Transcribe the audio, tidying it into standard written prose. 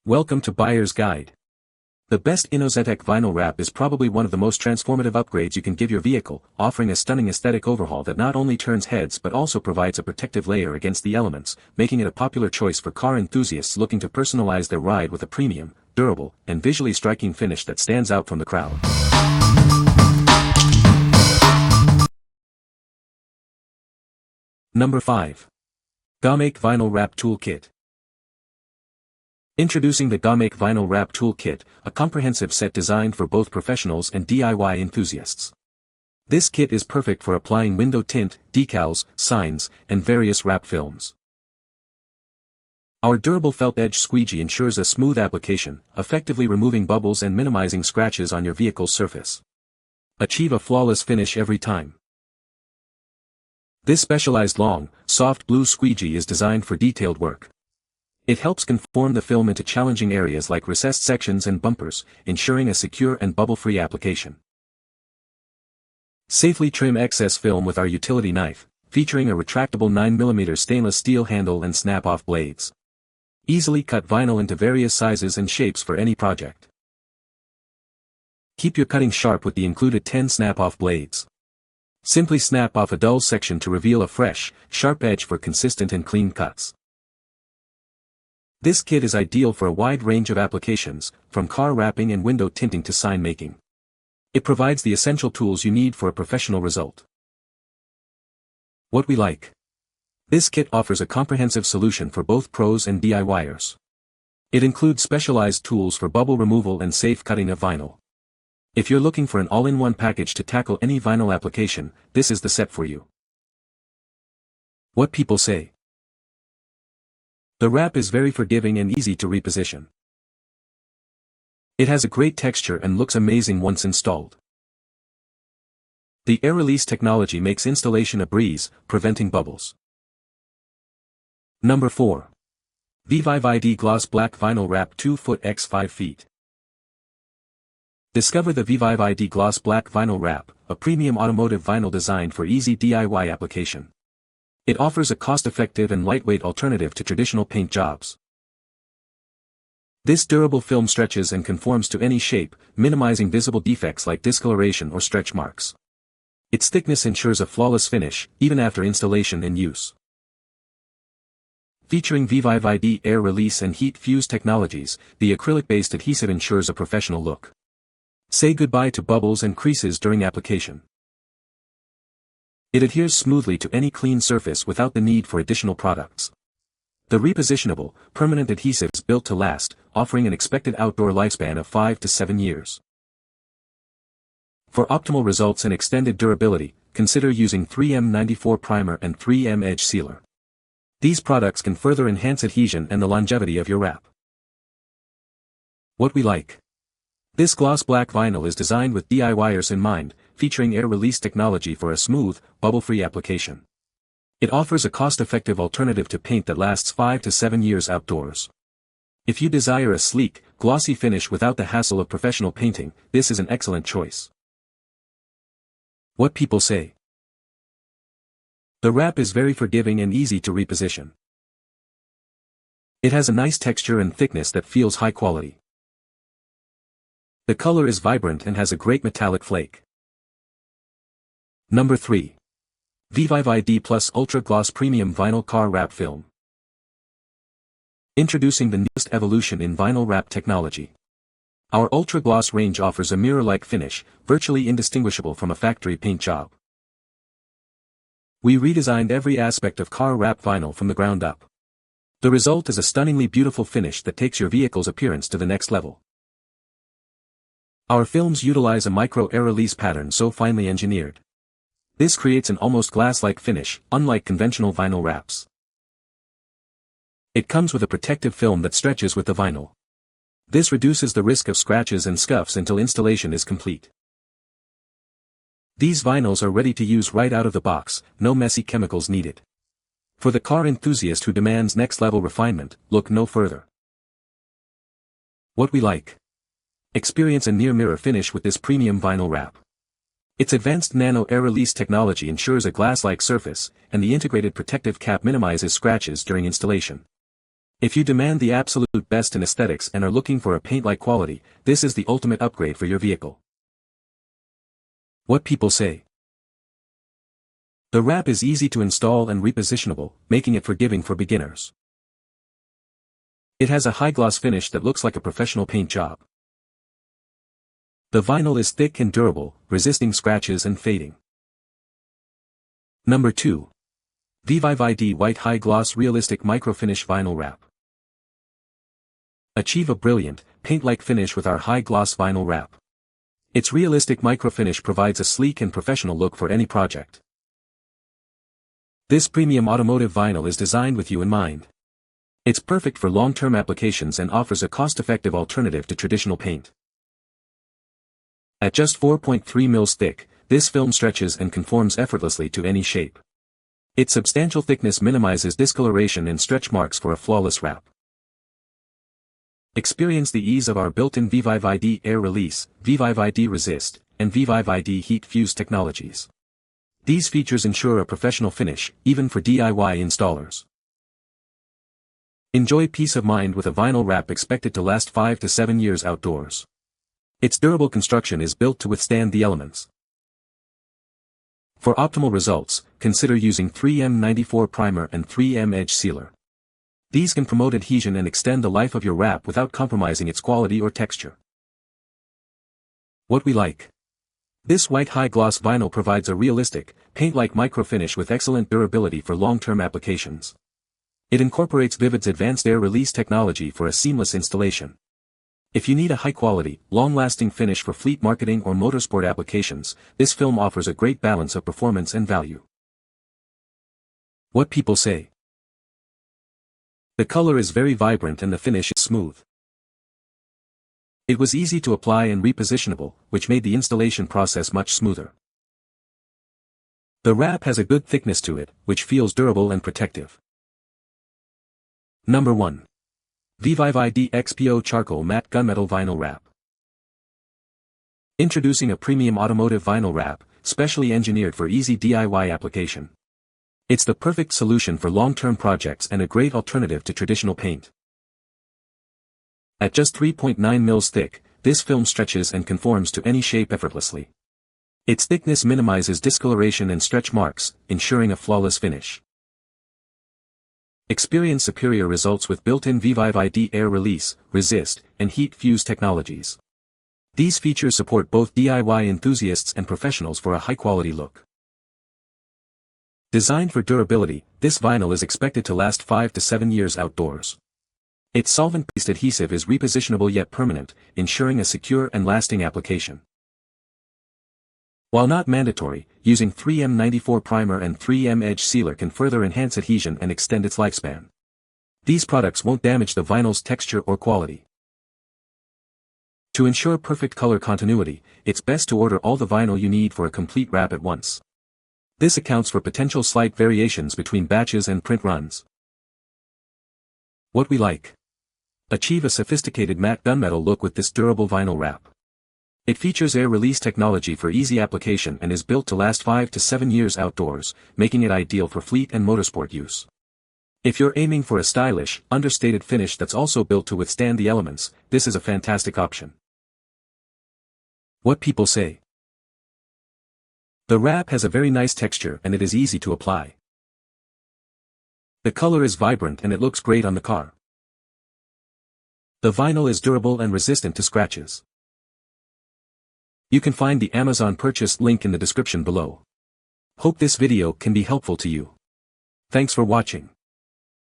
Welcome to Buyer's Guide. The best Inozetek Vinyl Wrap is probably one of the most transformative upgrades you can give your vehicle, offering a stunning aesthetic overhaul that not only turns heads but also provides a protective layer against the elements, making it a popular choice for car enthusiasts looking to personalize their ride with a premium, durable, and visually striking finish that stands out from the crowd. Number 5. Gomake Vinyl Wrap Toolkit. Introducing the Gomake Vinyl Wrap Toolkit, a comprehensive set designed for both professionals and DIY enthusiasts. This kit is perfect for applying window tint, decals, signs, and various wrap films. Our durable felt edge squeegee ensures a smooth application, effectively removing bubbles and minimizing scratches on your vehicle's surface. Achieve a flawless finish every time. This specialized long, soft blue squeegee is designed for detailed work. It helps conform the film into challenging areas like recessed sections and bumpers, ensuring a secure and bubble-free application. Safely trim excess film with our utility knife, featuring a retractable 9mm stainless steel handle and snap-off blades. Easily cut vinyl into various sizes and shapes for any project. Keep your cutting sharp with the included 10 snap-off blades. Simply snap off a dull section to reveal a fresh, sharp edge for consistent and clean cuts. This kit is ideal for a wide range of applications, from car wrapping and window tinting to sign making. It provides the essential tools you need for a professional result. What we like. This kit offers a comprehensive solution for both pros and DIYers. It includes specialized tools for bubble removal and safe cutting of vinyl. If you're looking for an all-in-one package to tackle any vinyl application, this is the set for you. What people say. The wrap is very forgiving and easy to reposition. It has a great texture and looks amazing once installed. The air release technology makes installation a breeze, preventing bubbles. Number 4. VViViD Gloss Black Vinyl Wrap 2 foot x 5 feet. Discover the VViViD Gloss Black Vinyl Wrap, a premium automotive vinyl designed for easy DIY application. It offers a cost-effective and lightweight alternative to traditional paint jobs. This durable film stretches and conforms to any shape, minimizing visible defects like discoloration or stretch marks. Its thickness ensures a flawless finish, even after installation and use. Featuring VViViD air release and heat fuse technologies, the acrylic-based adhesive ensures a professional look. Say goodbye to bubbles and creases during application. It adheres smoothly to any clean surface without the need for additional products. The repositionable, permanent adhesive is built to last, offering an expected outdoor lifespan of 5 to 7 years. For optimal results and extended durability, consider using 3M94 primer and 3M edge sealer. These products can further enhance adhesion and the longevity of your wrap. What we like. This gloss black vinyl is designed with DIYers in mind, featuring air release technology for a smooth, bubble-free application. It offers a cost-effective alternative to paint that lasts 5 to 7 years outdoors. If you desire a sleek, glossy finish without the hassle of professional painting, this is an excellent choice. What people say. The wrap is very forgiving and easy to reposition. It has a nice texture and thickness that feels high quality. The color is vibrant and has a great metallic flake. Number 3. VViViD Plus Ultra Gloss Premium Vinyl Car Wrap Film. Introducing the newest evolution in vinyl wrap technology. Our Ultra Gloss range offers a mirror-like finish, virtually indistinguishable from a factory paint job. We redesigned every aspect of car wrap vinyl from the ground up. The result is a stunningly beautiful finish that takes your vehicle's appearance to the next level. Our films utilize a micro air release pattern so finely engineered. This creates an almost glass-like finish, unlike conventional vinyl wraps. It comes with a protective film that stretches with the vinyl. This reduces the risk of scratches and scuffs until installation is complete. These vinyls are ready to use right out of the box, no messy chemicals needed. For the car enthusiast who demands next-level refinement, look no further. What we like. Experience a near-mirror finish with this premium vinyl wrap. Its advanced nano air release technology ensures a glass-like surface, and the integrated protective cap minimizes scratches during installation. If you demand the absolute best in aesthetics and are looking for a paint-like quality, this is the ultimate upgrade for your vehicle. What people say. The wrap is easy to install and repositionable, making it forgiving for beginners. It has a high-gloss finish that looks like a professional paint job. The vinyl is thick and durable, resisting scratches and fading. Number 2. VViViD White High Gloss Realistic Microfinish Vinyl Wrap. Achieve a brilliant, paint-like finish with our high-gloss vinyl wrap. Its realistic microfinish provides a sleek and professional look for any project. This premium automotive vinyl is designed with you in mind. It's perfect for long-term applications and offers a cost-effective alternative to traditional paint. At just 4.3 mils thick, this film stretches and conforms effortlessly to any shape. Its substantial thickness minimizes discoloration and stretch marks for a flawless wrap. Experience the ease of our built-in VViViD Air Release, VViViD Resist, and VViViD Heat Fuse technologies. These features ensure a professional finish, even for DIY installers. Enjoy peace of mind with a vinyl wrap expected to last 5 to 7 years outdoors. Its durable construction is built to withstand the elements. For optimal results, consider using 3M94 primer and 3M edge sealer. These can promote adhesion and extend the life of your wrap without compromising its quality or texture. What we like. This white high-gloss vinyl provides a realistic, paint-like microfinish with excellent durability for long-term applications. It incorporates VViViD's advanced air release technology for a seamless installation. If you need a high-quality, long-lasting finish for fleet marketing or motorsport applications, this film offers a great balance of performance and value. What people say. The color is very vibrant and the finish is smooth. It was easy to apply and repositionable, which made the installation process much smoother. The wrap has a good thickness to it, which feels durable and protective. Number 1. VViViD XPO Charcoal Matte Gunmetal Vinyl Wrap. Introducing a premium automotive vinyl wrap, specially engineered for easy DIY application. It's the perfect solution for long-term projects and a great alternative to traditional paint. At just 3.9 mils thick, this film stretches and conforms to any shape effortlessly. Its thickness minimizes discoloration and stretch marks, ensuring a flawless finish. Experience superior results with built-in VViViD Air Release, Resist, and Heat Fuse technologies. These features support both DIY enthusiasts and professionals for a high-quality look. Designed for durability, this vinyl is expected to last 5 to 7 years outdoors. Its solvent-based adhesive is repositionable yet permanent, ensuring a secure and lasting application. While not mandatory, using 3M94 primer and 3M edge sealer can further enhance adhesion and extend its lifespan. These products won't damage the vinyl's texture or quality. To ensure perfect color continuity, it's best to order all the vinyl you need for a complete wrap at once. This accounts for potential slight variations between batches and print runs. What we like. Achieve a sophisticated matte gunmetal look with this durable vinyl wrap. It features air release technology for easy application and is built to last 5 to 7 years outdoors, making it ideal for fleet and motorsport use. If you're aiming for a stylish, understated finish that's also built to withstand the elements, this is a fantastic option. What people say. The wrap has a very nice texture and it is easy to apply. The color is vibrant and it looks great on the car. The vinyl is durable and resistant to scratches. You can find the Amazon purchase link in the description below. Hope this video can be helpful to you. Thanks for watching.